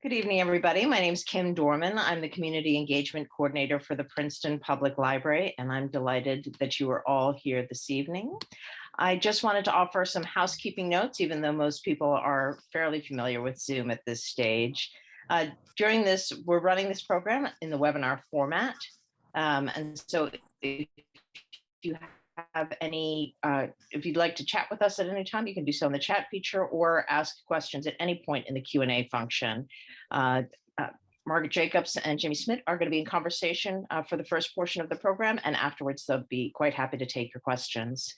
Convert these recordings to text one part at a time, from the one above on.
Good evening, everybody. My name is Kim Dorman. I'm the Community Engagement Coordinator for the Princeton Public Library, and I'm delighted that you are all here this evening. I just wanted to offer some housekeeping notes, even though most people are fairly familiar with Zoom at this stage. During this, we're running this program in the webinar format. And so if you have any, if you'd like to chat with us at any time, you can do so in the chat feature or ask questions at any point in the Q&A function. Margaret Jacobs and Jimmy Smith are going to be in conversation for the first portion of the program, and afterwards they'll be quite happy to take your questions.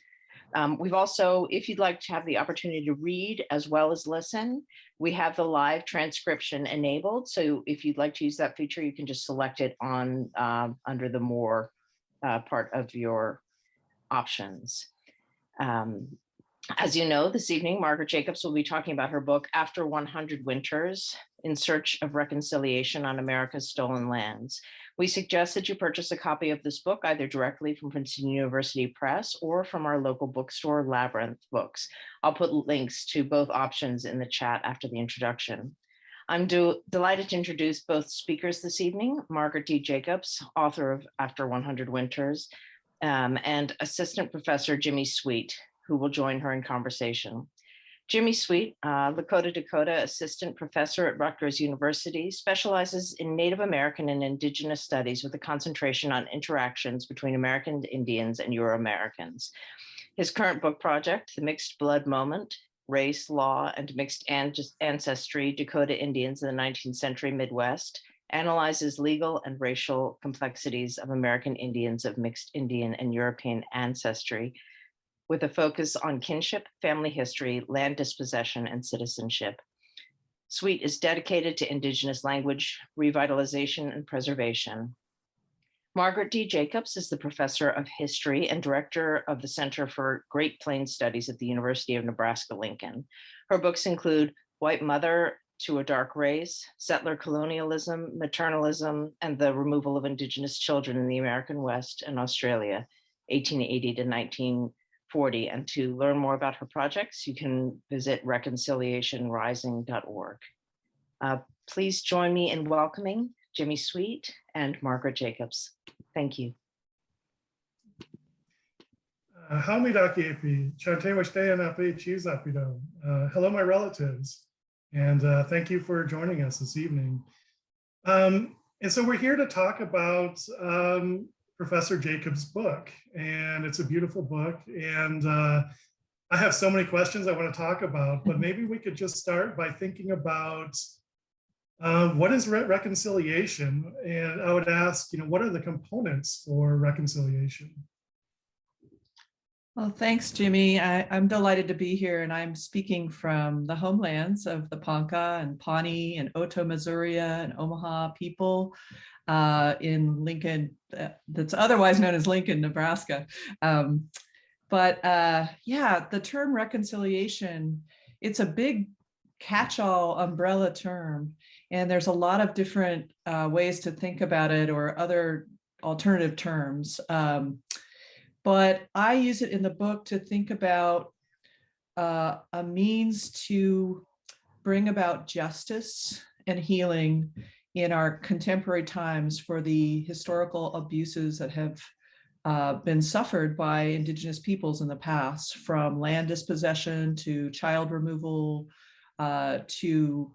We've also, if you'd like to have the opportunity to read as well as listen, we have the live transcription enabled. So if you'd like to use that feature, you can just select it on under the more part of your options. As you know, this evening, Margaret Jacobs will be talking about her book, After 100 Winters, In Search of Reconciliation on America's Stolen Lands. We suggest that you purchase a copy of this book either directly from Princeton University Press or from our local bookstore, Labyrinth Books. I'll put links to both options in the chat after the introduction. I'm delighted to introduce both speakers this evening, Margaret D. Jacobs, author of After 100 Winters, and Assistant Professor Jimmy Sweet, who will join her in conversation. Jimmy Sweet, Lakota Dakota Assistant Professor at Rutgers University, specializes in Native American and Indigenous studies with a concentration on interactions between American Indians and Euro-Americans. His current book project, The Mixed Blood Moment, Race, Law, and Mixed Ancestry, Dakota Indians in the 19th Century Midwest, analyzes legal and racial complexities of American Indians of mixed Indian and European ancestry, with a focus on kinship, family history, land dispossession, and citizenship. Sweet is dedicated to Indigenous language, revitalization, and preservation. Margaret D. Jacobs is the Professor of History and Director of the Center for Great Plains Studies at the University of Nebraska-Lincoln. Her books include White Mother to a Dark Race, Settler Colonialism, Maternalism, and the Removal of Indigenous Children in the American West and Australia, 1880 to 1940. And to learn more about her projects, you can visit reconciliationrising.org. Please join me in welcoming Jimmy Sweet and Margaret Jacobs. Thank you. Hello, my relatives, and thank you for joining us this evening. And so we're here to talk about Professor Jacobs' book, and it's a beautiful book, and I have so many questions I want to talk about, but maybe we could just start by thinking about what is reconciliation? And I would ask, what are the components for reconciliation? Well, thanks, Jimmy. I'm delighted to be here, and I'm speaking from the homelands of the Ponca and Pawnee and Oto, Missouri, and Omaha people in Lincoln, that's otherwise known as Lincoln, Nebraska. Yeah, the term reconciliation, it's a big catch-all umbrella term, and there's a lot of different ways to think about it, or other alternative terms. But I use it in the book to think about a means to bring about justice and healing in our contemporary times for the historical abuses that have been suffered by Indigenous peoples in the past, from land dispossession to child removal to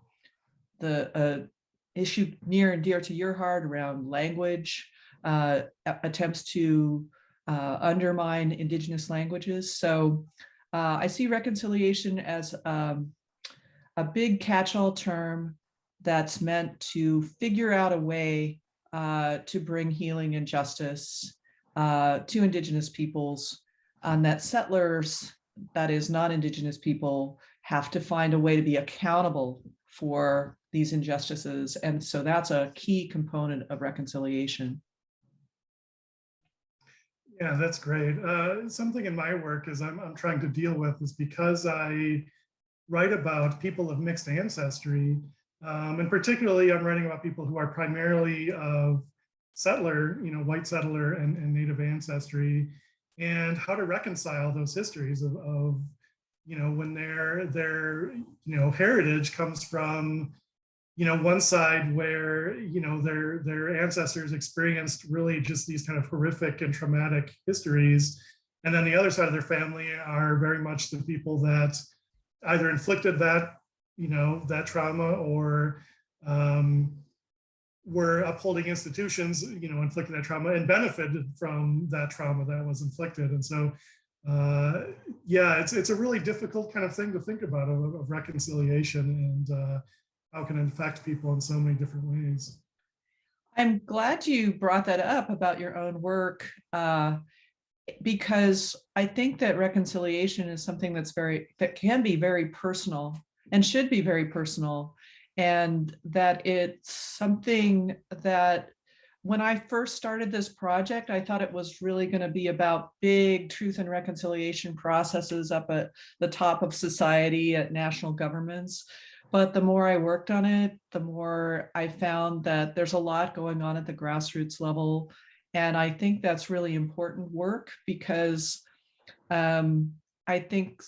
the issue near and dear to your heart around language, attempts to undermine Indigenous languages. So I see reconciliation as a big catch-all term that's meant to figure out a way to bring healing and justice to Indigenous peoples, and that settlers, that is non-Indigenous people, have to find a way to be accountable for these injustices. And so that's a key component of reconciliation. Yeah, that's great. Something in my work is I'm trying to deal with is because I write about people of mixed ancestry, and particularly I'm writing about people who are primarily of settler, white settler and Native ancestry, and how to reconcile those histories of when their heritage comes from one side where, their ancestors experienced really just these kind of horrific and traumatic histories. And then the other side of their family are very much the people that either inflicted that, that trauma, or were upholding institutions, inflicting that trauma and benefited from that trauma that was inflicted. And so, yeah, it's a really difficult kind of thing to think about, of reconciliation, and how can it affect people in so many different ways. I'm glad you brought that up about your own work, because I think that reconciliation is something that can be very personal and should be very personal, and that it's something that when I first started this project, I thought it was really going to be about big truth and reconciliation processes up at the top of society at national governments. But the more I worked on it, the more I found that there's a lot going on at the grassroots level. And I think that's really important work, because I think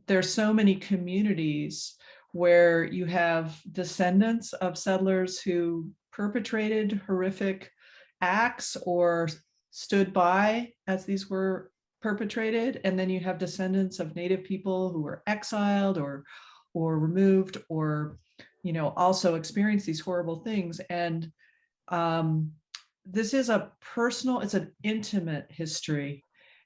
there's so many communities where you have descendants of settlers who perpetrated horrific acts or stood by as these were perpetrated. And then you have descendants of Native people who were exiled or removed, or, also experienced these horrible things. And this is it's an intimate history.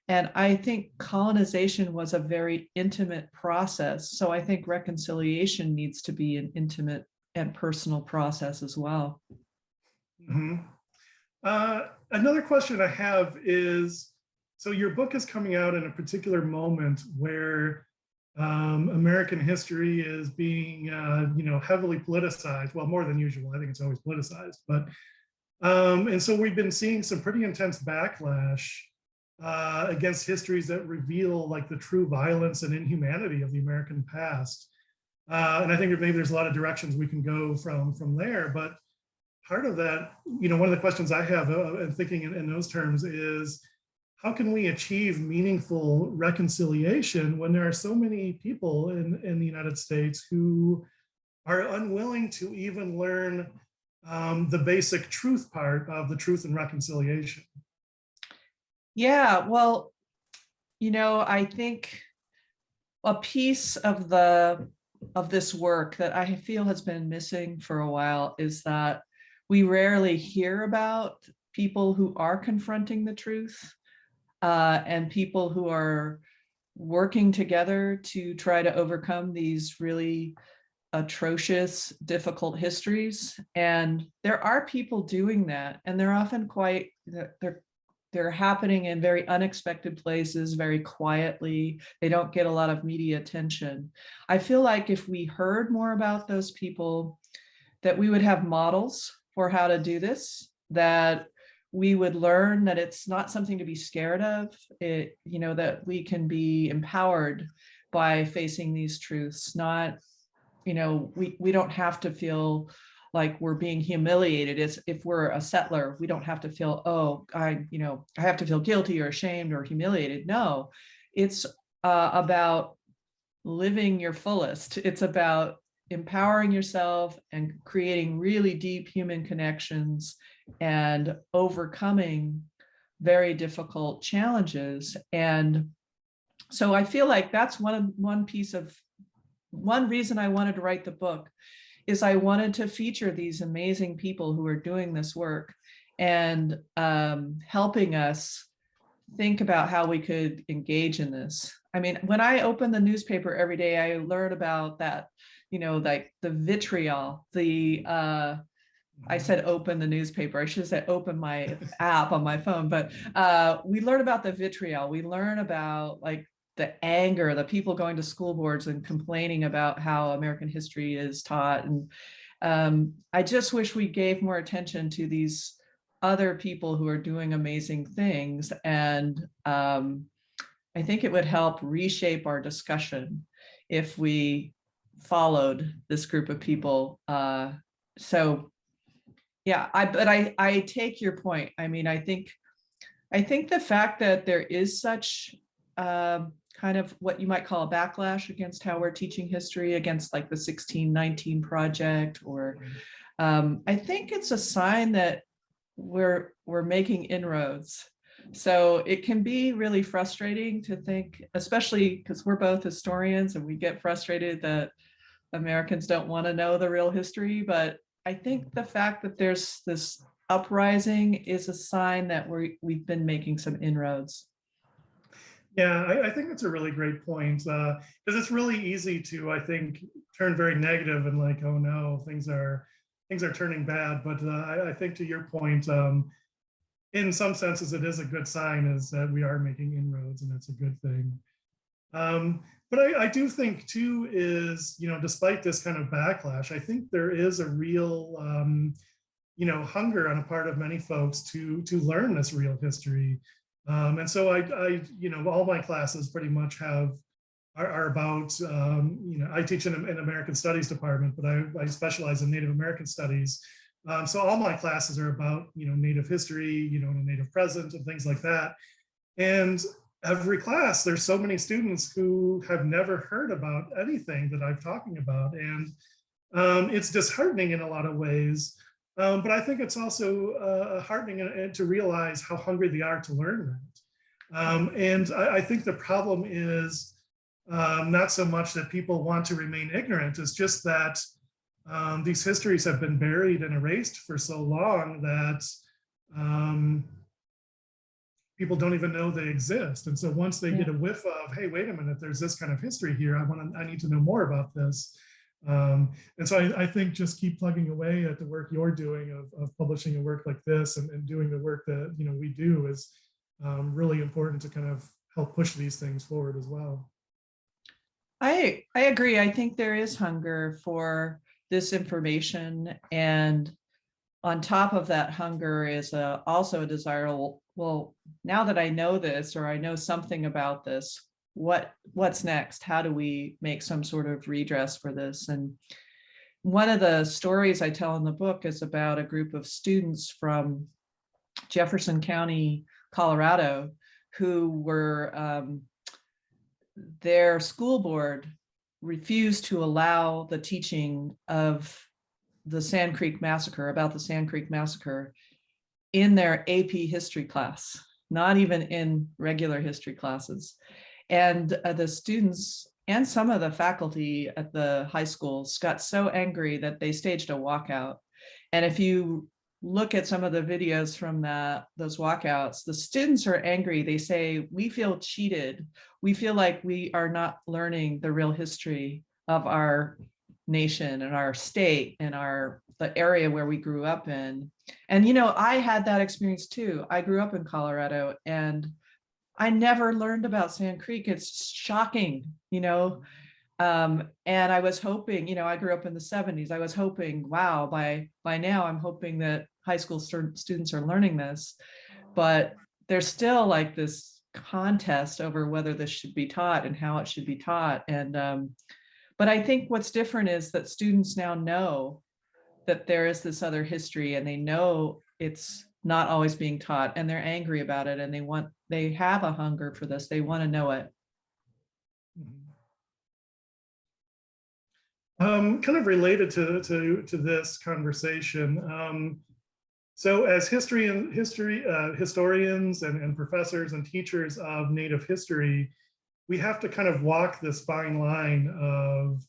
And I think colonization was a very intimate process. So I think reconciliation needs to be an intimate and personal process as well. Mm-hmm. Another question I have is, so your book is coming out in a particular moment where American history is being, heavily politicized. Well, more than usual. I think it's always politicized, but and so we've been seeing some pretty intense backlash against histories that reveal like the true violence and inhumanity of the American past. And I think maybe there's a lot of directions we can go from there. But part of that, one of the questions I have and thinking in those terms is, how can we achieve meaningful reconciliation when there are so many people in the United States who are unwilling to even learn the basic truth part of the truth and reconciliation? Yeah, well, I think a piece of this work that I feel has been missing for a while is that we rarely hear about people who are confronting the truth, and people who are working together to try to overcome these really atrocious, difficult histories. And there are people doing that, and they're often they're happening in very unexpected places, very quietly. They don't get a lot of media attention. I feel like if we heard more about those people, that we would have models for how to do this, that we would learn that it's not something to be scared of, that we can be empowered by facing these truths. Not, we don't have to feel like we're being humiliated. As if we're a settler, we don't have to feel, oh, I have to feel guilty or ashamed or humiliated. No, it's about living your fullest. It's about empowering yourself and creating really deep human connections and overcoming very difficult challenges. And so I feel like that's one reason I wanted to write the book, is I wanted to feature these amazing people who are doing this work and helping us think about how we could engage in this. I mean, when I open the newspaper every day, I learn about that, like the vitriol, I said open the newspaper. I should have said open my app on my phone, but we learn about the vitriol. We learn about like the anger, the people going to school boards and complaining about how American history is taught. And I just wish we gave more attention to these other people who are doing amazing things. And I think it would help reshape our discussion if we followed this group of people. So yeah, I take your point. I mean, I think the fact that there is such kind of what you might call a backlash against how we're teaching history, against like the 1619 project, or I think it's a sign that we're making inroads. So it can be really frustrating to think, especially because we're both historians and we get frustrated that Americans don't want to know the real history. But I think the fact that there's this uprising is a sign that we've been making some inroads. Yeah, I think that's a really great point, because it's really easy to, I think, turn very negative and like, oh no, things are turning bad. But I think to your point, in some senses, it is a good sign, is that we are making inroads, and that's a good thing. But I do think too is, despite this kind of backlash, I think there is a real, hunger on a part of many folks to learn this real history. And so all my classes pretty much are about, I teach in an American Studies department, but I specialize in Native American studies. So all my classes are about, Native history, the Native present and things like that. And every class, there's so many students who have never heard about anything that I'm talking about. And it's disheartening in a lot of ways. But I think it's also heartening to realize how hungry they are to learn that. And I think the problem is not so much that people want to remain ignorant, it's just that these histories have been buried and erased for so long that people don't even know they exist. And so once they get a whiff of, hey, wait a minute, there's this kind of history here, I need to know more about this. And so I think just keep plugging away at the work you're doing of publishing a work like this, and doing the work that we do is really important to kind of help push these things forward as well. I agree. I think there is hunger for this information, and on top of that hunger is also a desire, well, now that I know this, or I know something about this, what's next? How do we make some sort of redress for this? And one of the stories I tell in the book is about a group of students from Jefferson County, Colorado, who were, their school board refused to allow the teaching of the Sand Creek Massacre, about the Sand Creek Massacre, in their AP history class, not even in regular history classes. And the students and some of the faculty at the high schools got so angry that they staged a walkout. And if you look at some of the videos from those walkouts, the students are angry. They say, we feel cheated. We feel like we are not learning the real history of our nation and our state and the area where we grew up in. And, I had that experience too. I grew up in Colorado and I never learned about Sand Creek. It's shocking, and I was hoping, I grew up in the 70s. I was hoping, wow, by now I'm hoping that high school students are learning this, but there's still like this contest over whether this should be taught and how it should be taught. And, but I think what's different is that students now know that there is this other history, and they know it's not always being taught, and they're angry about it, and they have a hunger for this. They want to know it. Kind of related to this conversation. So as historians and professors and teachers of Native history, we have to kind of walk this fine line of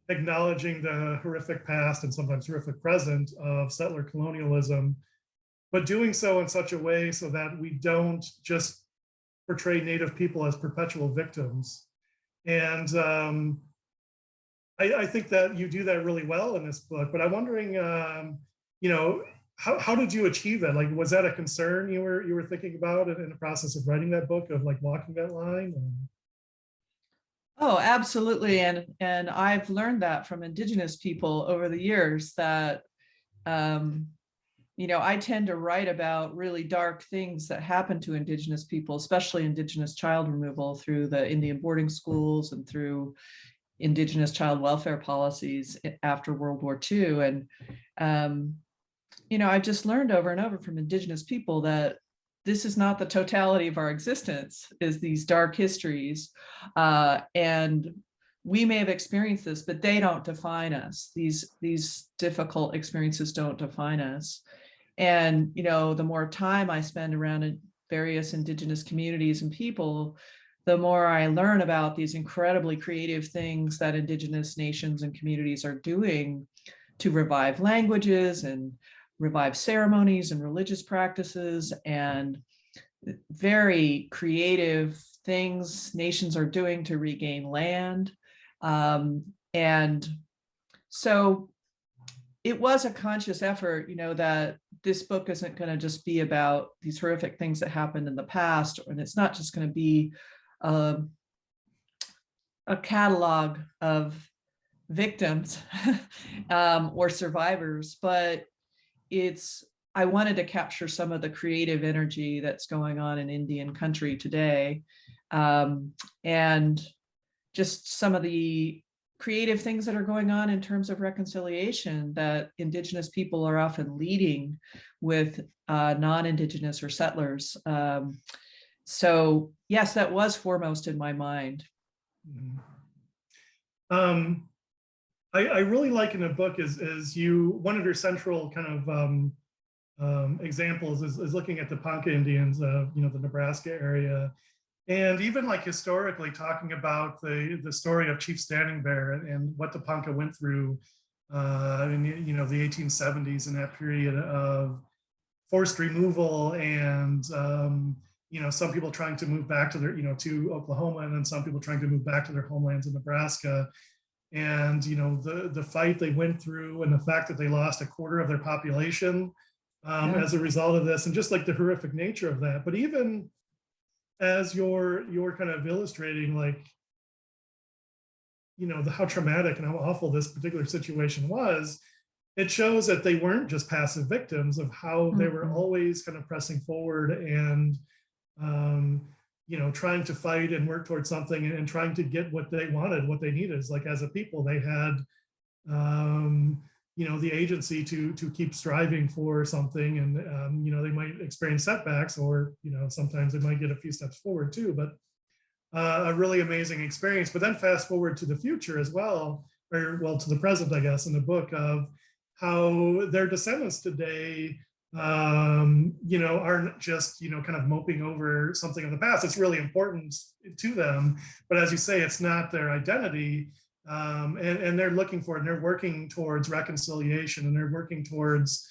acknowledging the horrific past and sometimes horrific present of settler colonialism, but doing so in such a way so that we don't just portray Native people as perpetual victims. And I think that you do that really well in this book, but I'm wondering, how did you achieve that? Like, was that a concern you were thinking about in the process of writing that book, of like walking that line? Oh, absolutely. And I've learned that from Indigenous people over the years that, I tend to write about really dark things that happen to Indigenous people, especially Indigenous child removal through the Indian boarding schools and through Indigenous child welfare policies after World War II. And, I've just learned over and over from Indigenous people that this is not the totality of our existence, is these dark histories. And we may have experienced this, but they don't define us. These difficult experiences don't define us. And, the more time I spend around in various Indigenous communities and people, the more I learn about these incredibly creative things that Indigenous nations and communities are doing to revive languages and revive ceremonies and religious practices, and very creative things nations are doing to regain land. And so it was a conscious effort, that this book isn't going to just be about these horrific things that happened in the past, and it's not just going to be a catalog of victims or survivors, but I wanted to capture some of the creative energy that's going on in Indian country today, and just some of the creative things that are going on in terms of reconciliation that Indigenous people are often leading with non-Indigenous or settlers. So yes, that was foremost in my mind. I really like in the book is one of your central kind of examples is looking at the Ponca Indians of the Nebraska area, and even like historically talking about the story of Chief Standing Bear and what the Ponca went through in the 1870s, in that period of forced removal and some people trying to move back to their to Oklahoma, and then some people trying to move back to their homelands in Nebraska. And the fight they went through, and the fact that they lost a quarter of their population as a result of this, and just like the horrific nature of that. But even as you're kind of illustrating, like how traumatic and how awful this particular situation was, it shows that they weren't just passive victims of how they were always kind of pressing forward and trying to fight and work towards something and trying to get what they wanted, what they needed. It's like, as a people, they had, the agency to keep striving for something. And, they might experience setbacks, or, sometimes they might get a few steps forward too, but a really amazing experience. But then fast forward to the future as well, or well, to the present, I guess, in the book, of how their descendants today aren't just kind of moping over something in the past. It's really important to them, but as you say, it's not their identity, and they're looking for it, and they're working towards reconciliation, and they're working towards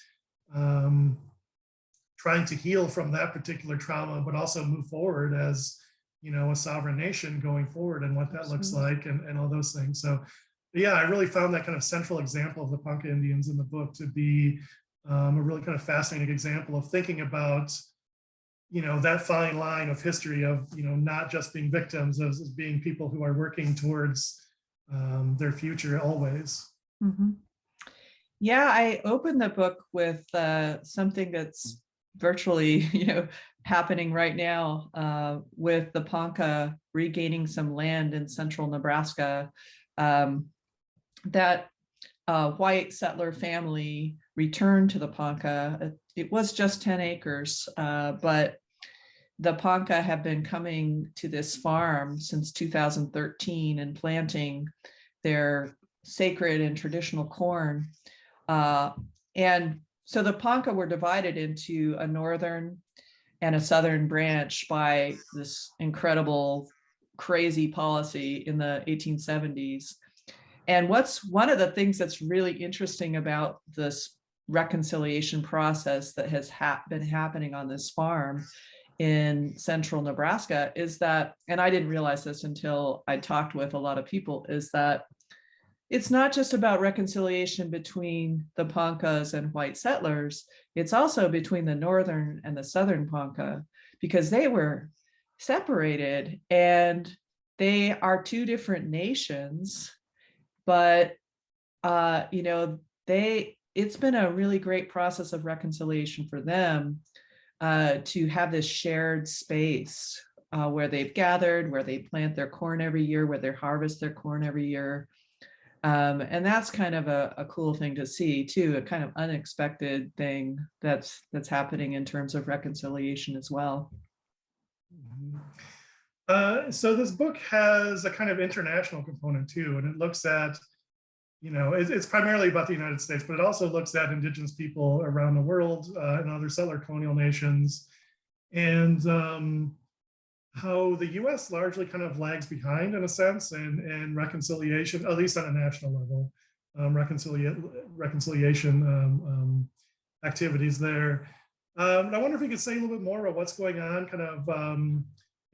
trying to heal from that particular trauma, but also move forward as a sovereign nation going forward, and what that looks like, and all those things. So yeah, I really found that kind of central example of the Ponca Indians in the book to be a really kind of fascinating example of thinking about, that fine line of history of, not just being victims, as being people who are working towards their future always. Mm-hmm. Yeah, I opened the book with something that's virtually, happening right now with the Ponca regaining some land in central Nebraska. That white settler family returned to the Ponca. It was just 10 acres, but the Ponca have been coming to this farm since 2013 and planting their sacred and traditional corn. And so the Ponca were divided into a northern and a southern branch by this incredible, crazy policy in the 1870s. And one of the things that's really interesting about this reconciliation process that has been happening on this farm in central Nebraska is that, and I didn't realize this until I talked with a lot of people, is that it's not just about reconciliation between the Poncas and white settlers, it's also between the northern and the southern Ponca, because they were separated and they are two different nations. But it's been a really great process of reconciliation for them to have this shared space where they've gathered, where they plant their corn every year, where they harvest their corn every year. And that's kind of a cool thing to see too, a kind of unexpected thing that's happening in terms of reconciliation as well. Mhm. So this book has a kind of international component too, and it looks at, it's primarily about the United States, but it also looks at Indigenous people around the world and other settler colonial nations, and how the US largely kind of lags behind in a sense in reconciliation, at least on a national level, reconciliation activities there. I wonder if you could say a little bit more about what's going on kind of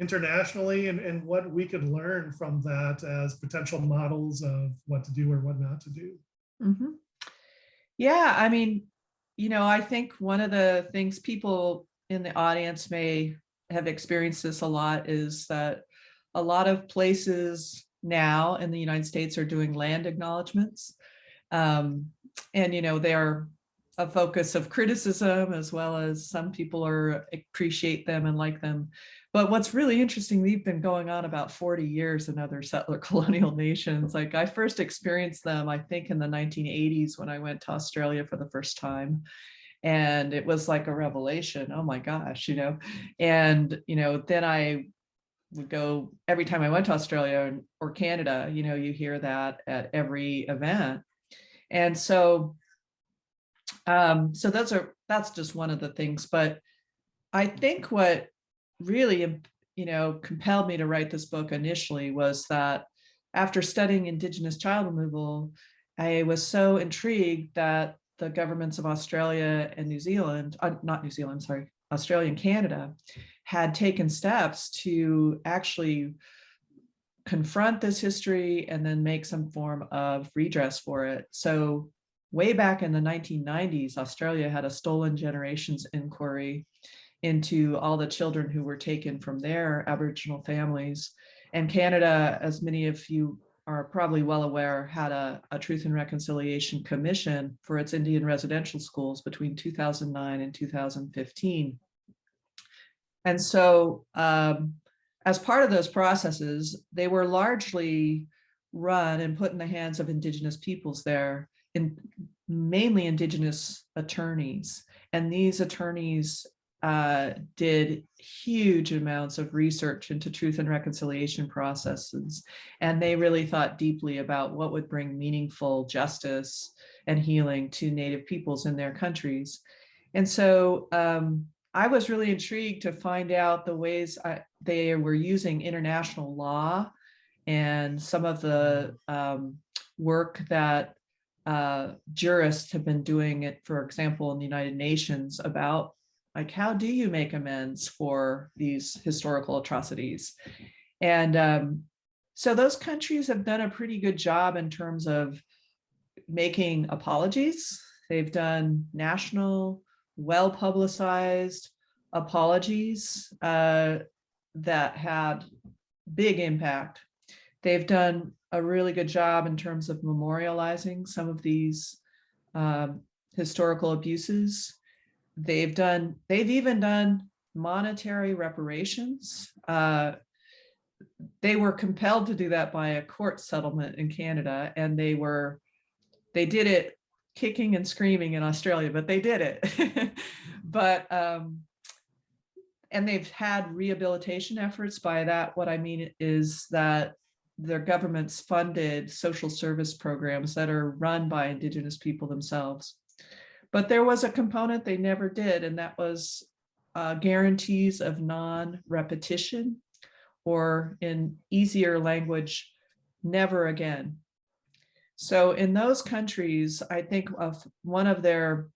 internationally and what we could learn from that as potential models of what to do or what not to do. Mhm. Yeah, I mean, I think one of the things people in the audience may have experienced this a lot is that a lot of places now in the United States are doing land acknowledgments. And, they are a focus of criticism, as well as some people appreciate them and like them. But what's really interesting, they've been going on about 40 years in other settler colonial nations. Like I first experienced them, I think in the 1980s when I went to Australia for the first time. And it was like a revelation. Oh my gosh, and, then I would go every time I went to Australia or Canada, you hear that at every event. And so, that's just one of the things. But I think what really, compelled me to write this book initially was that after studying Indigenous child removal, I was so intrigued that the governments of Australia and New Zealand, not New Zealand, sorry, Australia and Canada, had taken steps to actually confront this history and then make some form of redress for it. So way back in the 1990s, Australia had a stolen generations inquiry into all the children who were taken from their Aboriginal families. And Canada, as many of you are probably well aware, had a Truth and Reconciliation Commission for its Indian residential schools between 2009 and 2015. And so as part of those processes, they were largely run and put in the hands of Indigenous peoples there, mainly Indigenous attorneys. And these attorneys did huge amounts of research into truth and reconciliation processes. And they really thought deeply about what would bring meaningful justice and healing to Native peoples in their countries. And so I was really intrigued to find out the ways they were using international law and some of the work that jurists have been doing it, for example, in the United Nations about like, how do you make amends for these historical atrocities? And so those countries have done a pretty good job in terms of making apologies. They've done national, well-publicized apologies that had big impact. They've done a really good job in terms of memorializing some of these historical abuses. They've even done monetary reparations. They were compelled to do that by a court settlement in Canada, and they did it kicking and screaming in Australia, but they did it. But and they've had rehabilitation efforts. By that, what I mean is that their governments funded social service programs that are run by Indigenous people themselves. But there was a component they never did, and that was guarantees of non-repetition, or in easier language, never again. So in those countries, I think one of their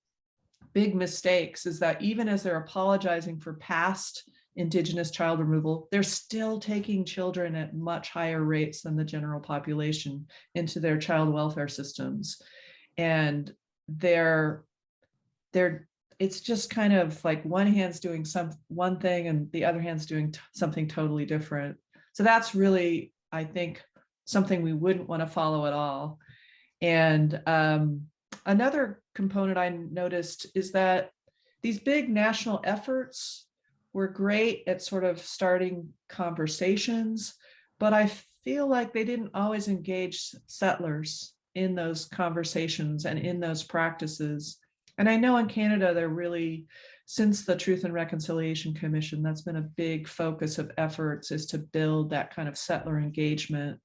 big mistakes is that even as they're apologizing for past Indigenous child removal, they're still taking children at much higher rates than the general population into their child welfare systems. And it's just kind of like one hand's doing one thing and the other hand's doing something totally different. So that's really, I think, something we wouldn't want to follow at all. And another component I noticed is that these big national efforts were great at sort of starting conversations, but I feel like they didn't always engage settlers. in those conversations and in those practices. And I know in Canada, they're really, since the Truth and Reconciliation Commission, that's been a big focus of efforts, is to build that kind of settler engagement.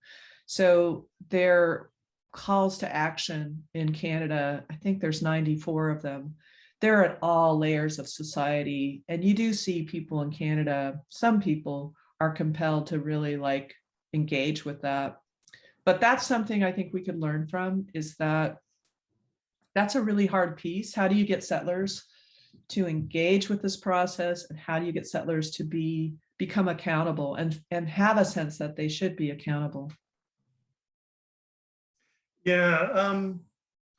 So their calls to action in Canada, I think there's 94 of them. They're at all layers of society. And you do see people in Canada, some people are compelled to really like engage with that. But that's something I think we could learn from, is that that's a really hard piece. How do you get settlers to engage with this process, and how do you get settlers to become accountable and have a sense that they should be accountable? Yeah,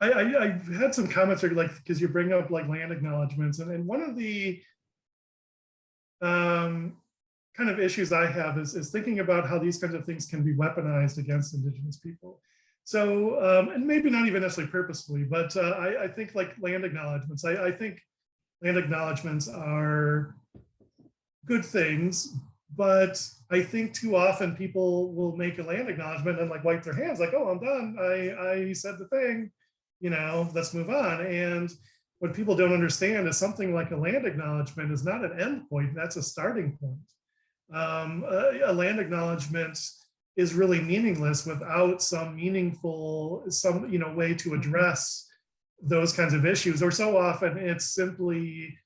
I had some comments like, because you bring up like land acknowledgments, and one of the kind of issues I have is thinking about how these kinds of things can be weaponized against Indigenous people. So, and maybe not even necessarily purposefully, but I think like land acknowledgments, I think land acknowledgments are good things, but I think too often people will make a land acknowledgement and like wipe their hands, like, oh, I'm done. I said the thing, let's move on. And what people don't understand is something like a land acknowledgement is not an end point, that's a starting point. A land acknowledgement is really meaningless without some meaningful, way to address those kinds of issues. Or so often it's simply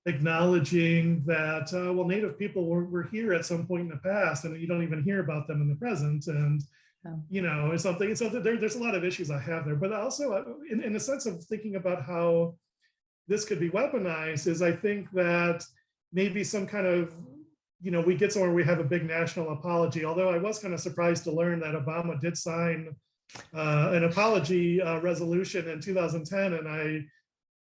acknowledging that, well, Native people were here at some point in the past, and you don't even hear about them in the present. And, it's something, so there's a lot of issues I have there. But also in the sense of thinking about how this could be weaponized is, I think that maybe some kind of, we get somewhere we have a big national apology, although I was kind of surprised to learn that Obama did sign an apology resolution in 2010. And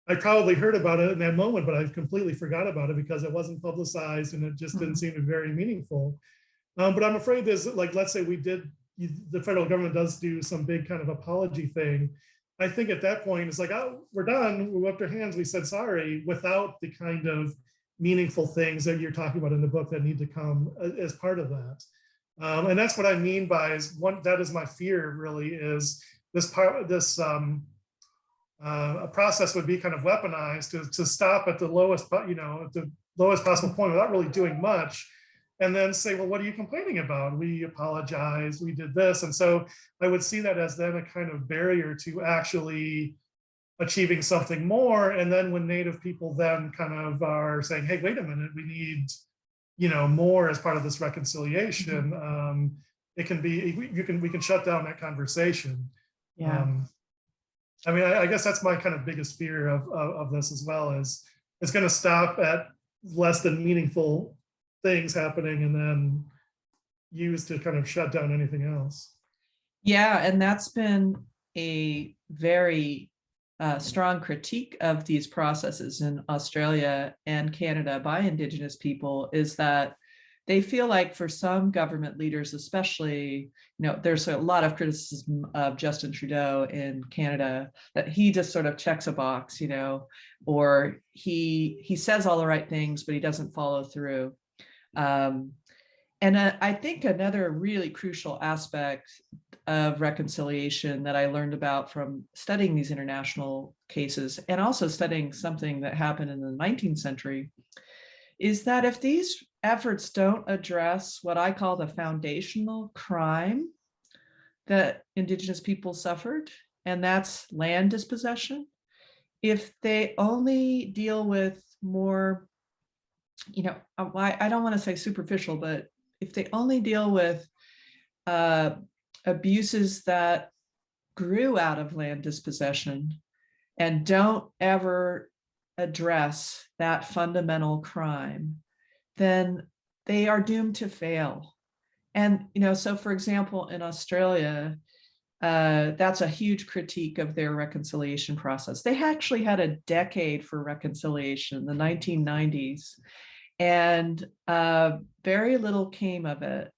I probably heard about it in that moment, but I've completely forgot about it because it wasn't publicized and it just didn't seem to be very meaningful. But I'm afraid there's, like, let's say the federal government does do some big kind of apology thing. I think at that point, it's like, oh, we're done. We whipped our hands. We said sorry, without the kind of meaningful things that you're talking about in the book that need to come as part of that. And that's what I mean by that is my fear, really, is a process would be kind of weaponized to stop at the lowest, the lowest possible point without really doing much, and then say, well, what are you complaining about? We apologize, we did this. And so I would see that as then a kind of barrier to actually achieving something more. And then when Native people then kind of are saying, hey, wait a minute, we need, more as part of this reconciliation, it can be, we can shut down that conversation. Yeah. I guess that's my kind of biggest fear of this as well, is it's going to stop at less than meaningful things happening and then used to kind of shut down anything else. Yeah, and that's been a very strong critique of these processes in Australia and Canada by Indigenous people, is that they feel like for some government leaders, especially, there's a lot of criticism of Justin Trudeau in Canada, that he just sort of checks a box, or he says all the right things, but he doesn't follow through. And I think another really crucial aspect of reconciliation that I learned about from studying these international cases, and also studying something that happened in the 19th century, is that if these efforts don't address what I call the foundational crime that Indigenous people suffered, and that's land dispossession, if they only deal with more, I don't want to say superficial, but if they only deal with abuses that grew out of land dispossession and don't ever address that fundamental crime, then they are doomed to fail. And, so for example, in Australia, that's a huge critique of their reconciliation process. They actually had a decade for reconciliation, the 1990s, and very little came of it.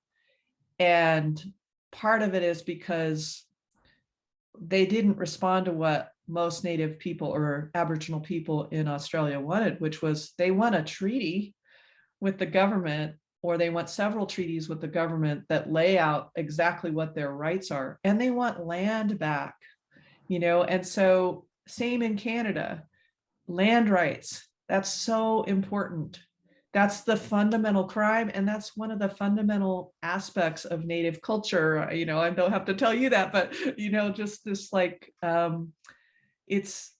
And part of it is because they didn't respond to what most Native people or Aboriginal people in Australia wanted, which was they want a treaty with the government, or they want several treaties with the government that lay out exactly what their rights are. And they want land back And so same in Canada, land rights, that's so important. That's the fundamental crime. And that's one of the fundamental aspects of Native culture. I don't have to tell you that, but, just this it's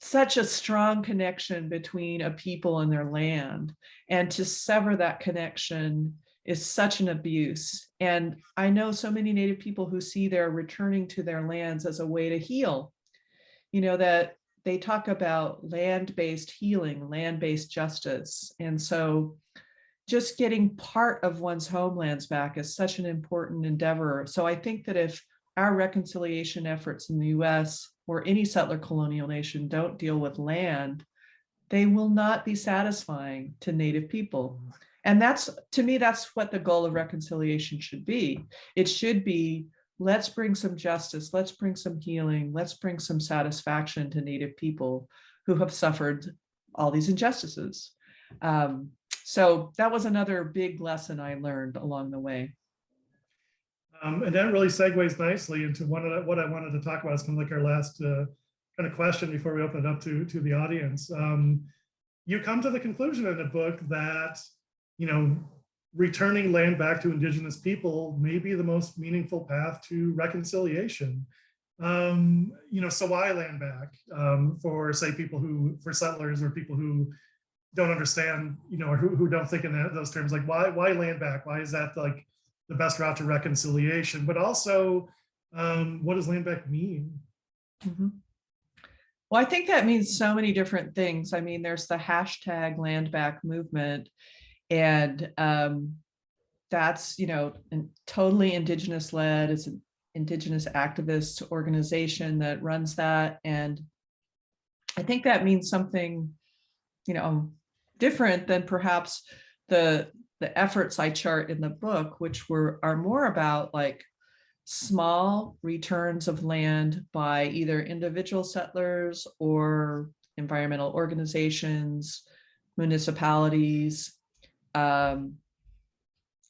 such a strong connection between a people and their land. And to sever that connection is such an abuse. And I know so many Native people who see their returning to their lands as a way to heal, that they talk about land-based healing, land-based justice. And so just getting part of one's homelands back is such an important endeavor. So I think that if our reconciliation efforts in the US or any settler colonial nation don't deal with land, they will not be satisfying to Native people. And to me, that's what the goal of reconciliation should be. It should be, let's bring some justice, let's bring some healing, let's bring some satisfaction to Native people who have suffered all these injustices. So that was another big lesson I learned along the way. And that really segues nicely into what I wanted to talk about. It's kind of like our last kind of question before we open it up to the audience. You come to the conclusion in the book that, returning land back to Indigenous people may be the most meaningful path to reconciliation. So why land back for, say, for settlers or people who don't understand, or who don't think in those terms, like why land back? Why is that like the best route to reconciliation? But also, what does land back mean? Mm-hmm. Well, I think that means so many different things. I mean, there's the hashtag land back movement, and that's, totally Indigenous led. It's an Indigenous activist organization that runs that. And I think that means something, different than perhaps the efforts I chart in the book, which are more about like small returns of land by either individual settlers or environmental organizations, municipalities,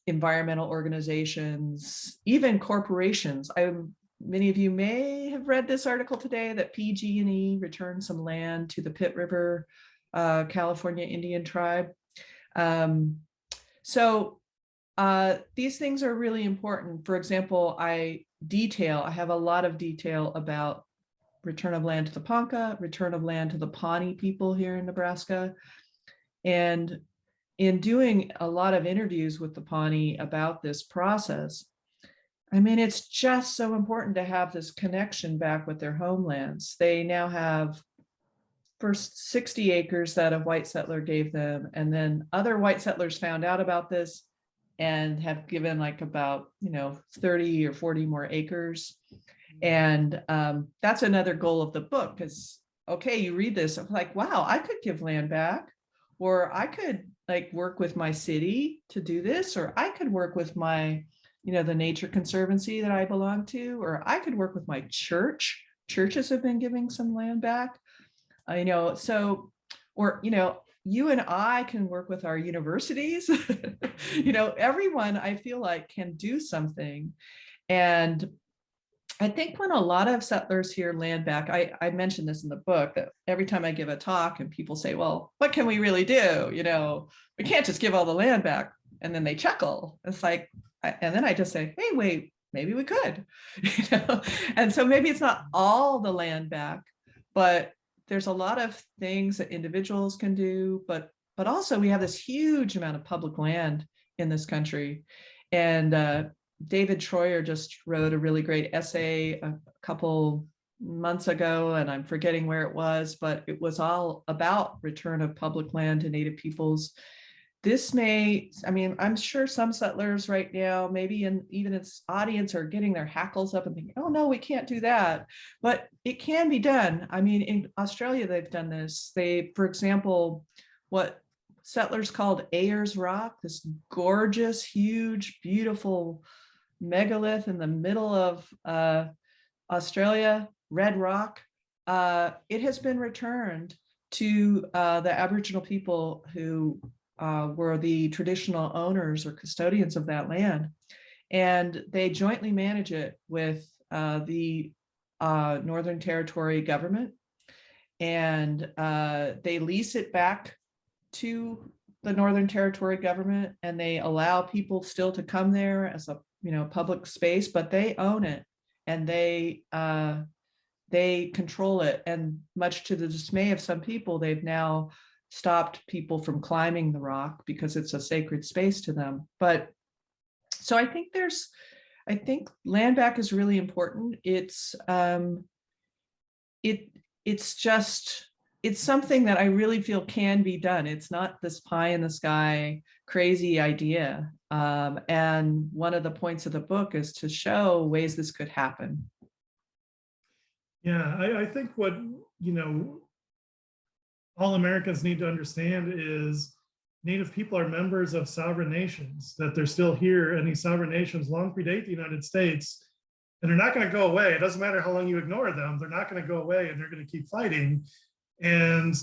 environmental organizations, even corporations. Many of you may have read this article today that PG&E returned some land to the Pitt River, California Indian tribe. So these things are really important. For example, I have a lot of detail about return of land to the Ponca, return of land to the Pawnee people here in Nebraska. And in doing a lot of interviews with the Pawnee about this process, I mean, it's just so important to have this connection back with their homelands. They now have first 60 acres that a white settler gave them, and then other white settlers found out about this and have given like about 30 or 40 more acres. And that's another goal of the book, because okay, you read this, I'm like, wow, I could give land back, or I could like work with my city to do this, or I could work with my the nature conservancy that I belong to, or I could work with my church. Churches have been giving some land back, so, or you and I can work with our universities. Everyone, I feel like, can do something. And I think when a lot of settlers hear land back, I mentioned this in the book, that every time I give a talk and people say, well, what can we really do? We can't just give all the land back. And then they chuckle. It's like, and then I just say, hey, wait, maybe we could. And so maybe it's not all the land back, but there's a lot of things that individuals can do, but also we have this huge amount of public land in this country. And David Troyer just wrote a really great essay a couple months ago, and I'm forgetting where it was, but it was all about return of public land to Native peoples. I'm sure some settlers right now, maybe even its audience, are getting their hackles up and thinking, oh no, we can't do that. But it can be done. I mean, in Australia, they've done this. For example, what settlers called Ayers Rock, this gorgeous, huge, beautiful megalith in the middle of Australia, Red Rock, it has been returned to the Aboriginal people who were the traditional owners or custodians of that land. And they jointly manage it with the Northern Territory government, and they lease it back to the Northern Territory government, and they allow people still to come there as a public space, but they own it, and they control it. And much to the dismay of some people, they've now stopped people from climbing the rock because it's a sacred space to them. But so I think land back is really important. It's something that I really feel can be done. It's not this pie in the sky crazy idea. And one of the points of the book is to show ways this could happen. Yeah, I think what, all Americans need to understand is Native people are members of sovereign nations, that they're still here, and these sovereign nations long predate the United States, and they're not going to go away. It doesn't matter how long you ignore them, they're not going to go away, and they're going to keep fighting. And,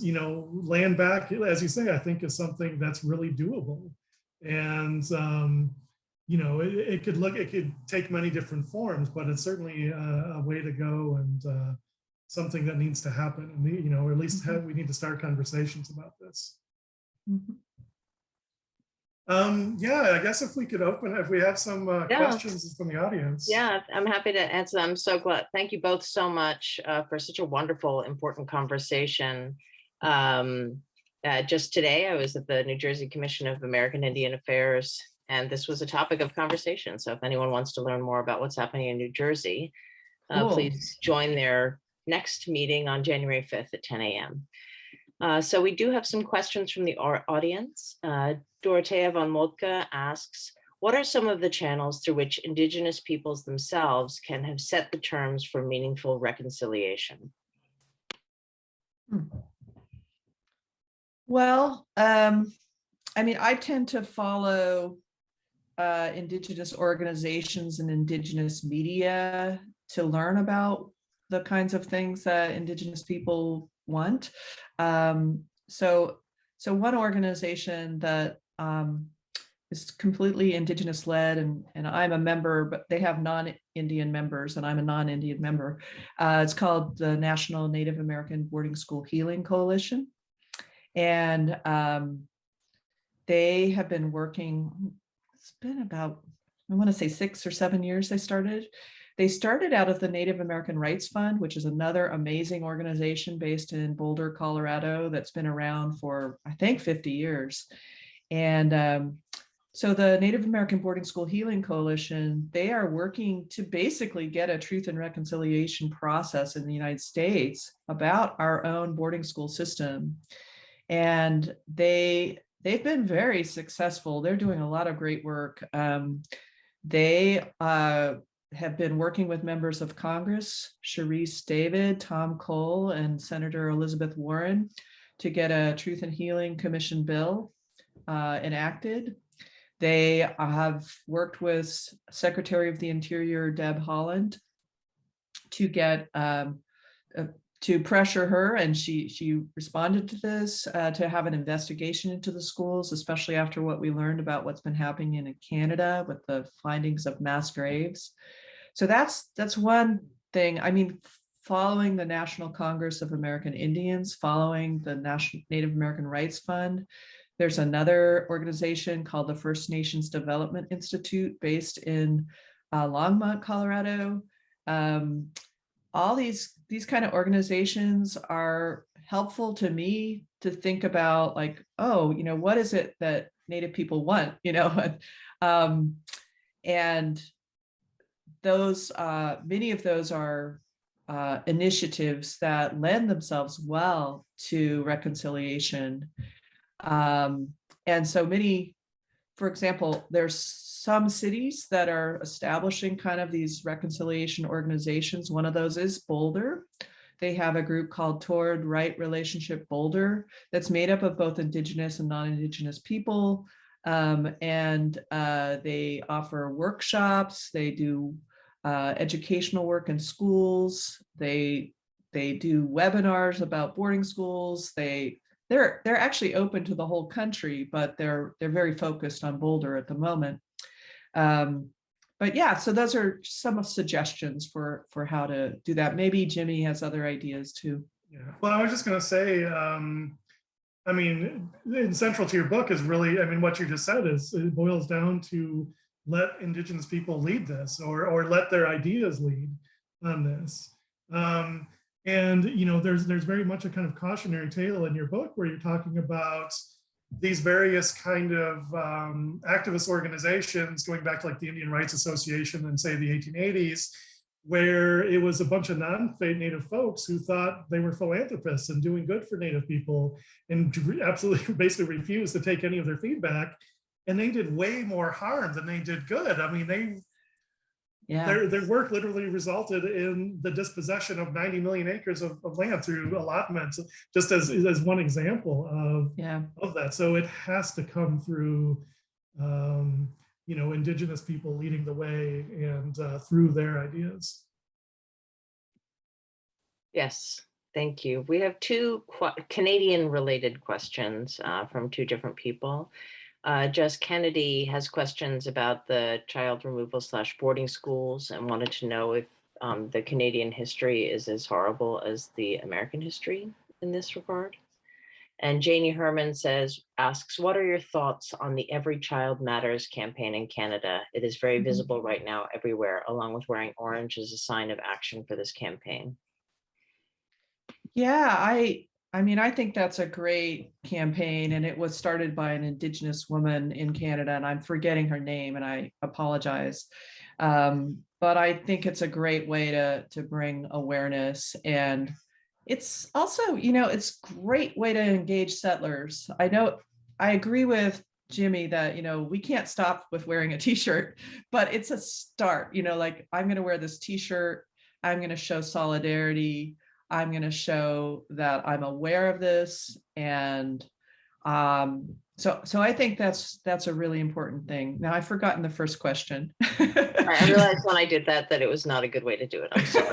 land back, as you say, I think is something that's really doable. And, it could take many different forms, but it's certainly a way to go, and something that needs to happen. And, or at least we need to start conversations about this. Mhm. Yeah, I guess if we could if we have some questions from the audience. Yeah, I'm happy to answer them. I'm so glad. Thank you both so much for such a wonderful, important conversation. Just today, I was at the New Jersey Commission of American Indian Affairs, and this was a topic of conversation. So if anyone wants to learn more about what's happening in New Jersey, Cool. please join their next meeting on January 5th at 10 a.m. So we do have some questions from the audience. Dorothea von Moltke asks, what are some of the channels through which Indigenous peoples themselves can have set the terms for meaningful reconciliation? Well, I tend to follow Indigenous organizations and Indigenous media to learn about the kinds of things that Indigenous people want. So one organization that is completely Indigenous led, and I'm a member, but they have non-Indian members, and I'm a non-Indian member. It's called the National Native American Boarding School Healing Coalition. And they have been working, it's been about, I want to say 6 or 7 years they started. They started out of the Native American Rights Fund, which is another amazing organization based in Boulder, Colorado, that's been around for, I think, 50 years. And so the Native American Boarding School Healing Coalition, they are working to basically get a truth and reconciliation process in the United States about our own boarding school system. And they've been very successful. They're doing a lot of great work. They have been working with members of Congress, Sharice David, Tom Cole, and Senator Elizabeth Warren to get a Truth and Healing Commission bill enacted. They have worked with Secretary of the Interior, Deb Haaland, to get to pressure her, and she responded to this, to have an investigation into the schools, especially after what we learned about what's been happening in Canada with the findings of mass graves. So that's one thing. Following the National Congress of American Indians, following the National Native American Rights Fund, there's another organization called the First Nations Development Institute based in Longmont, Colorado. All these kind of organizations are helpful to me to think about, like, what is it that Native people want, and those many of those are initiatives that lend themselves well to reconciliation. And so many, for example, there's some cities that are establishing kind of these reconciliation organizations. One of those is Boulder. They have a group called Toward Right Relationship Boulder that's made up of both Indigenous and non-Indigenous people. And they offer workshops. They do educational work in schools. They do webinars about boarding schools. They're actually open to the whole country, but they're very focused on Boulder at the moment. but yeah, so those are some of suggestions for how to do that. Maybe Jimmy has other ideas too. Yeah. Well, I was just going to say, I mean, central to your book is really, I mean, what you just said is it boils down to let Indigenous people lead this, or let their ideas lead on this. And you know, there's very much a kind of cautionary tale in your book where you're talking about these various kind of activist organizations going back to like the Indian Rights Association in say the 1880s, where it was a bunch of non-Native folks who thought they were philanthropists and doing good for Native people, and absolutely basically refused to take any of their feedback. And they did way more harm than they did good. I mean, their work literally resulted in the dispossession of 90 million acres of land through allotments, just as one example of that. So it has to come through you know, Indigenous people leading the way and through their ideas. Yes, thank you. We have two Canadian related questions from two different people. Jess Kennedy has questions about the child removal / boarding schools and wanted to know if the Canadian history is as horrible as the American history in this regard. And Janie Herman asks, what are your thoughts on the Every Child Matters campaign in Canada? It is very visible right now everywhere, along with wearing orange as a sign of action for this campaign. Yeah, I mean, I think that's a great campaign, and it was started by an Indigenous woman in Canada, and I'm forgetting her name, and I apologize. But I think it's a great way to bring awareness, and it's also, you know, it's a great way to engage settlers. I agree with Jimmy that, you know, we can't stop with wearing a t-shirt, but it's a start, you know, like I'm going to wear this t-shirt, I'm going to show solidarity, I'm going to show that I'm aware of this. And so I think that's a really important thing. Now I've forgotten the first question. I realized when I did that it was not a good way to do it. I'm sorry.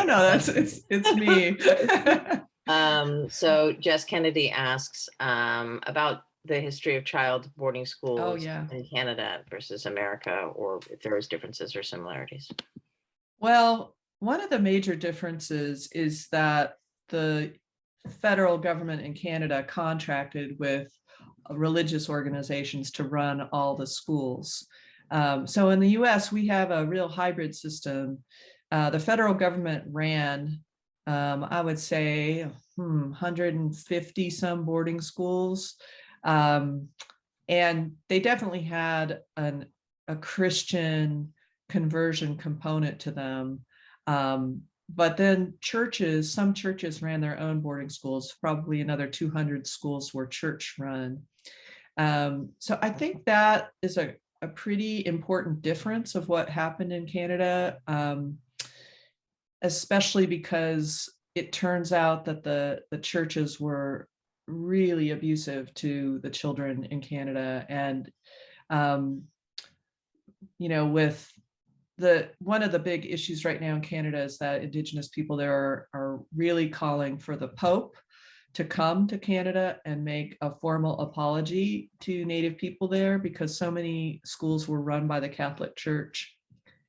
No, it's me. So Jess Kennedy asks about the history of child boarding schools in Canada versus America, or if there is differences or similarities. Well, one of the major differences is that the federal government in Canada contracted with religious organizations to run all the schools. So in the US, we have a real hybrid system. The federal government ran, I would say, 150 some boarding schools. And they definitely had a Christian conversion component to them. But then some churches ran their own boarding schools. Probably another 200 schools were church run. So I think that is a pretty important difference of what happened in Canada, especially because it turns out that the churches were really abusive to the children in Canada. And, you know, with one of the big issues right now in Canada is that Indigenous people there are really calling for the Pope to come to Canada and make a formal apology to Native people there, because so many schools were run by the Catholic Church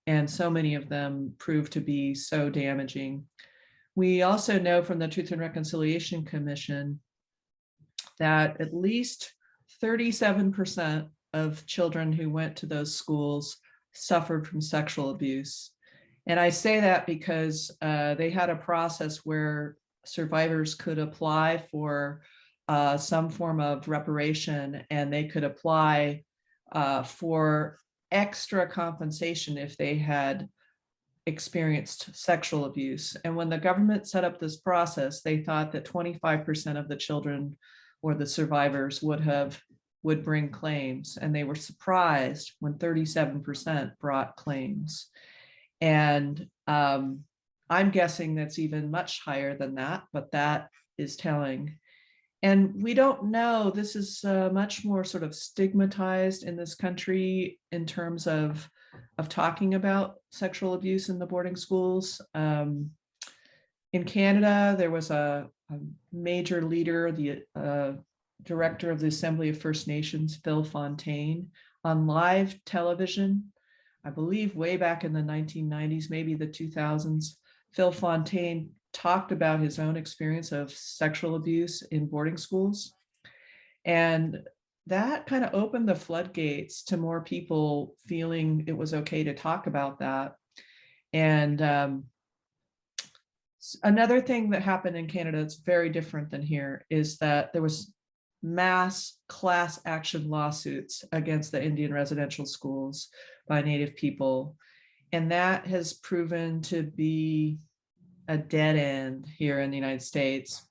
and so many of them proved to be so damaging. We also know from the Truth and Reconciliation Commission that at least 37% of children who went to those schools suffered from sexual abuse. And I say that because they had a process where survivors could apply for some form of reparation, and they could apply for extra compensation if they had experienced sexual abuse. And when the government set up this process, they thought that 25% of the children or the survivors would bring claims, and they were surprised when 37% brought claims. And I'm guessing that's even much higher than that, but that is telling. And we don't know, this is much more sort of stigmatized in this country in terms of talking about sexual abuse in the boarding schools. In Canada, there was a major leader, the director of the Assembly of First Nations, Phil Fontaine, on live television I believe way back in the 1990s, maybe the 2000s, Phil Fontaine talked about his own experience of sexual abuse in boarding schools. And that kind of opened the floodgates to more people feeling it was okay to talk about that. And another thing that happened in Canada that's very different than here is that there was mass class action lawsuits against the Indian residential schools by Native people. And that has proven to be a dead end here in the United States,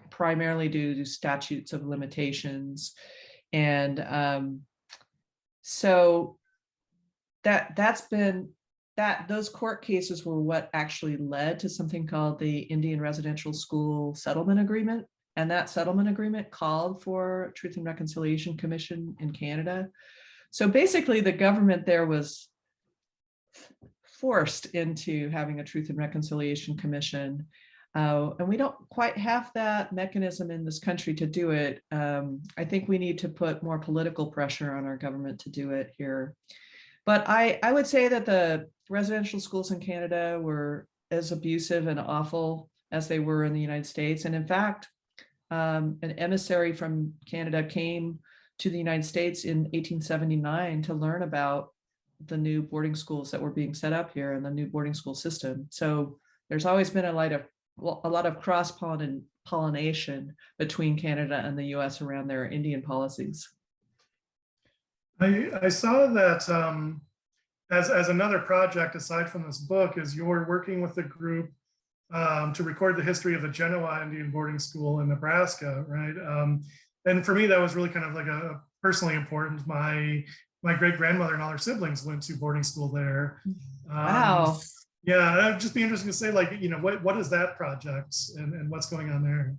primarily due to statutes of limitations. And so those court cases were what actually led to something called the Indian Residential School Settlement Agreement. And that settlement agreement called for Truth and Reconciliation Commission in Canada. So basically the government there was forced into having a Truth and Reconciliation Commission. And we don't quite have that mechanism in this country to do it. I think we need to put more political pressure on our government to do it here. But I would say that the residential schools in Canada were as abusive and awful as they were in the United States. And in fact, an emissary from Canada came to the United States in 1879 to learn about the new boarding schools that were being set up here and the new boarding school system. So there's always been a lot of cross-pollination between Canada and the US around their Indian policies. I saw that as another project aside from this book is you're working with a group to record the history of the Geno Indian boarding school in Nebraska, right? And for me, that was really kind of like a personally important. My great grandmother and all her siblings went to boarding school there. Wow. Yeah, it'd just be interesting to say, like, what is that project and what's going on there?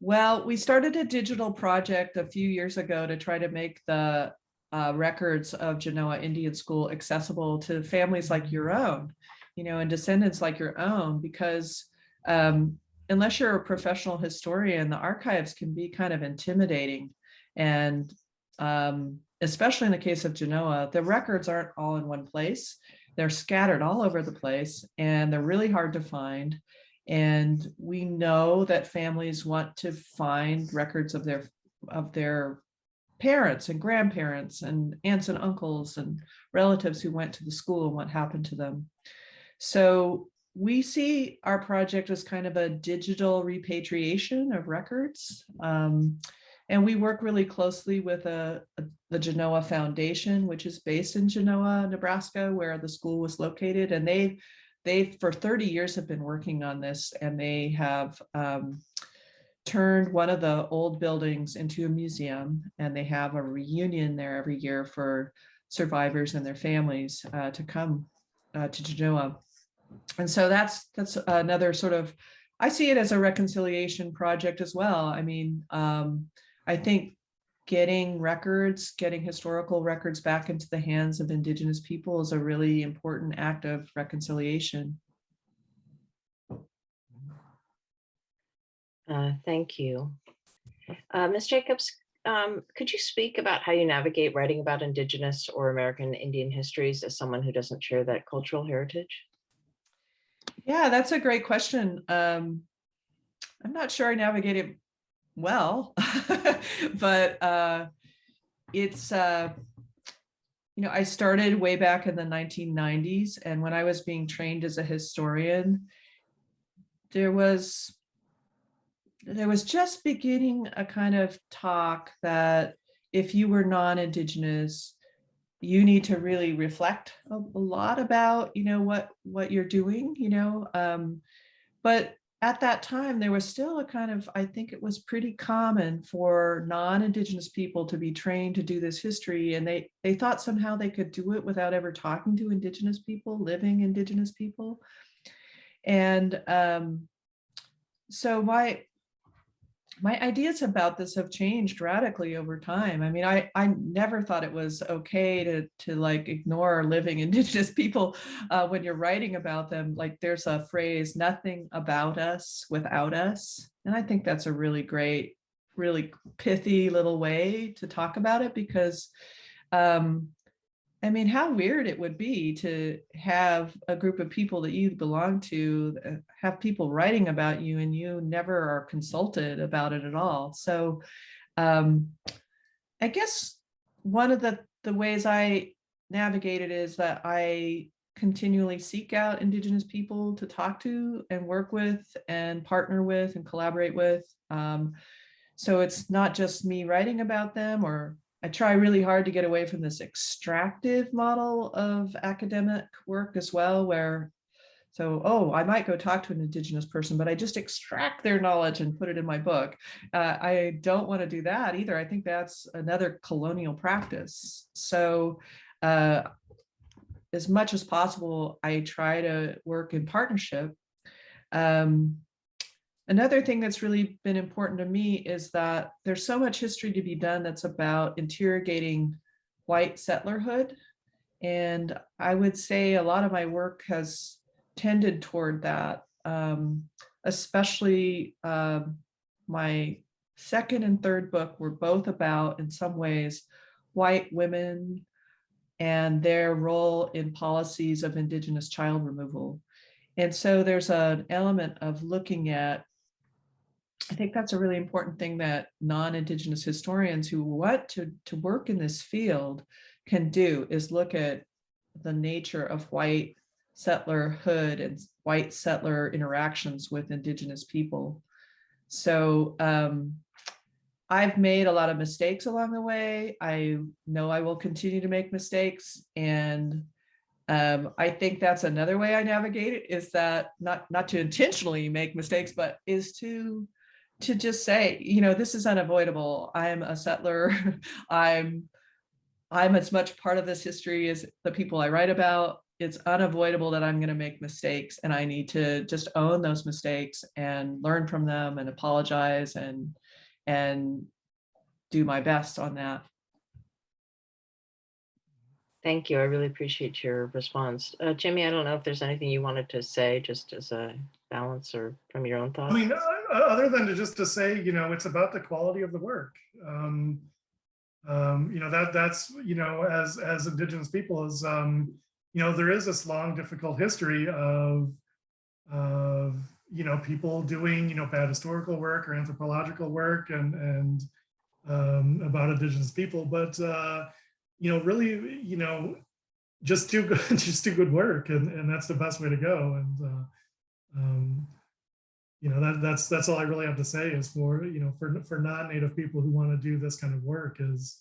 Well, we started a digital project a few years ago to try to make the records of Genoa Indian School accessible to families like your own, and descendants like your own, because unless you're a professional historian, the archives can be kind of intimidating. And especially in the case of Genoa, the records aren't all in one place. They're scattered all over the place and they're really hard to find. And we know that families want to find records of their parents and grandparents and aunts and uncles and relatives who went to the school and what happened to them. So we see our project as kind of a digital repatriation of records. And we work really closely with the Genoa Foundation, which is based in Genoa, Nebraska, where the school was located. And they for 30 years have been working on this, and they have turned one of the old buildings into a museum, and they have a reunion there every year for survivors and their families to come to Genoa. And so that's another sort of, I see it as a reconciliation project as well. I mean, I think getting historical records back into the hands of Indigenous people is a really important act of reconciliation. Thank you. Ms. Jacobs, could you speak about how you navigate writing about Indigenous or American Indian histories as someone who doesn't share that cultural heritage? Yeah, that's a great question. I'm not sure I navigated well, but it's, I started way back in the 1990s, and when I was being trained as a historian, there was just beginning a kind of talk that if you were non-Indigenous, you need to really reflect a lot about, what you're doing, but at that time, there was still a kind of, I think it was pretty common for non-Indigenous people to be trained to do this history. And they thought somehow they could do it without ever talking to Indigenous people, living Indigenous people. And so my ideas about this have changed radically over time. I mean, I never thought it was okay to like ignore living Indigenous people when you're writing about them. Like there's a phrase, nothing about us without us. And I think that's a really great, really pithy little way to talk about it, because I I mean, how weird it would be to have a group of people that you belong to have people writing about you and you never are consulted about it at all. So I guess one of the ways I navigate it is that I continually seek out Indigenous people to talk to and work with and partner with and collaborate with. So it's not just me writing about them, or I try really hard to get away from this extractive model of academic work as well, where I might go talk to an Indigenous person, but I just extract their knowledge and put it in my book. I don't want to do that either. I think that's another colonial practice. So as much as possible, I try to work in partnership. Another thing that's really been important to me is that there's so much history to be done that's about interrogating white settlerhood. And I would say a lot of my work has tended toward that, especially my second and third book were both about, in some ways, white women and their role in policies of Indigenous child removal. And so there's an element of looking at, I think that's a really important thing that non-Indigenous historians who want to work in this field can do, is look at the nature of white settlerhood and white settler interactions with Indigenous people. So I've made a lot of mistakes along the way. I know I will continue to make mistakes. And I think that's another way I navigate it, is that not to intentionally make mistakes, but is to just say, this is unavoidable. I'm a settler. I'm as much part of this history as the people I write about. It's unavoidable that I'm going to make mistakes, and I need to just own those mistakes and learn from them and apologize and do my best on that. Thank you. I really appreciate your response. Jimmy, I don't know if there's anything you wanted to say just as a balance or from your own thoughts. I mean, other than to say, it's about the quality of the work. That's as Indigenous peoples, there is this long, difficult history of people doing bad historical work or anthropological work and about Indigenous people, but really just do good work, and that's the best way to go. And that's all I really have to say is for non-Native people who want to do this kind of work is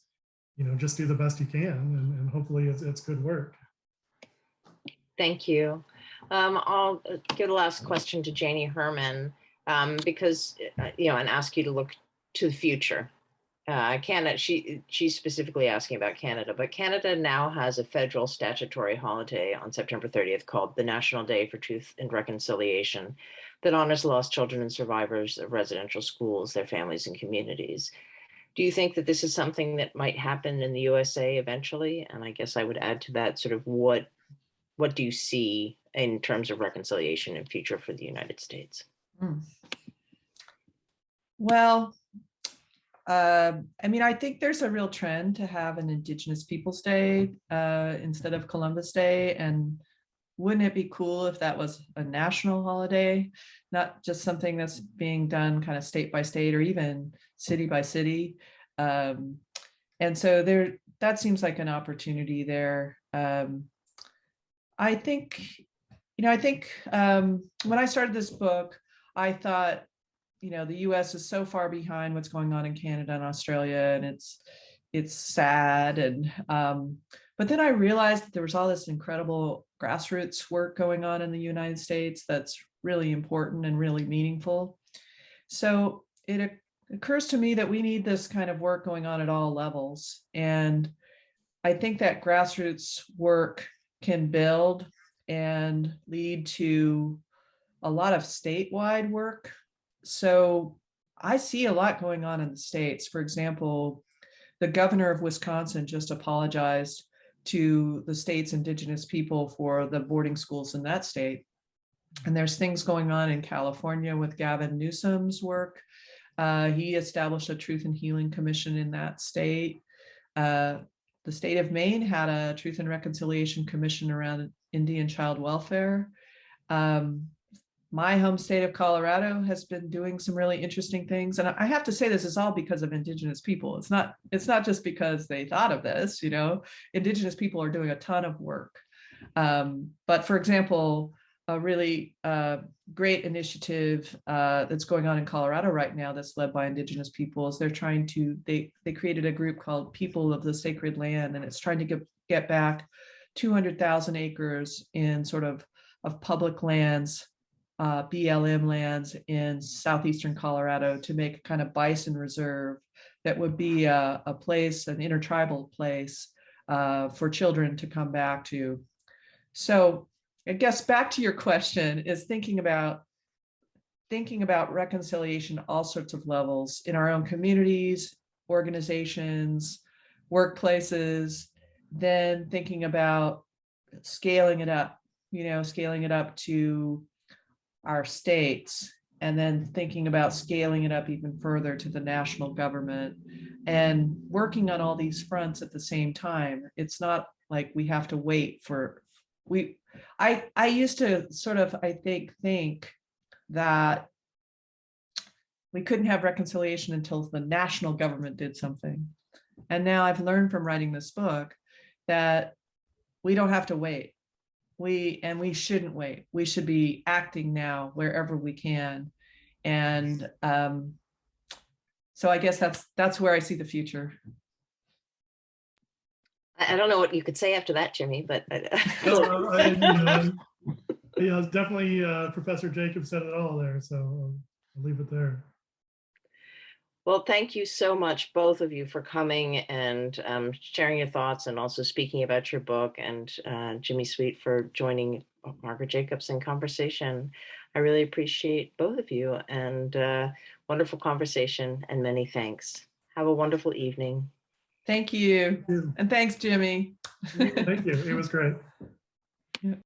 just do the best you can, and hopefully it's good work. Thank you. I'll give the last question to Janie Herman, because and ask you to look to the future. Canada, she's specifically asking about Canada, but Canada now has a federal statutory holiday on September 30th called the National Day for Truth and Reconciliation that honors lost children and survivors of residential schools, their families and communities. Do you think that this is something that might happen in the USA eventually? And I guess I would add to that sort of what do you see in terms of reconciliation in future for the United States? Well, I think there's a real trend to have an Indigenous Peoples Day instead of Columbus Day. And wouldn't it be cool if that was a national holiday, not just something that's being done kind of state by state or even city by city? And so that seems like an opportunity there. I think when I started this book, I thought, the US is so far behind what's going on in Canada and Australia, and it's sad. And but then I realized that there was all this incredible grassroots work going on in the United States that's really important and really meaningful. So it occurs to me that we need this kind of work going on at all levels. And I think that grassroots work can build and lead to a lot of statewide work. So I see a lot going on in the states. For example, the governor of Wisconsin just apologized to the state's Indigenous people for the boarding schools in that state. And there's things going on in California with Gavin Newsom's work. He established a Truth and Healing Commission in that state. the state of Maine had a Truth and Reconciliation Commission around Indian child welfare. My home state of Colorado has been doing some really interesting things. And I have to say, this is all because of Indigenous people. It's not just because they thought of this, Indigenous people are doing a ton of work. But for example, a really great initiative that's going on in Colorado right now that's led by Indigenous peoples. They're trying to, they created a group called People of the Sacred Land, and it's trying to get back 200,000 acres in sort of public lands, BLM lands in southeastern Colorado, to make a kind of bison reserve that would be a place, an intertribal place for children to come back to. So I guess back to your question is thinking about reconciliation at all sorts of levels in our own communities, organizations, workplaces, then thinking about scaling it up to our states, and then thinking about scaling it up even further to the national government, and working on all these fronts at the same time. It's not like we have to wait for, I used to sort of, I think that we couldn't have reconciliation until the national government did something. And now I've learned from writing this book that we don't have to wait. We shouldn't wait. We should be acting now wherever we can. And so I guess that's where I see the future. I don't know what you could say after that, Jimmy, but yeah, definitely Professor Jacob said it all there, so I'll leave it there. well, thank you so much, both of you, for coming and sharing your thoughts, and also speaking about your book, and Jimmy Sweet for joining Margaret Jacobs in conversation. I really appreciate both of you, and wonderful conversation, and many thanks. Have a wonderful evening. Thank you. And thanks, Jimmy. Thank you. It was great.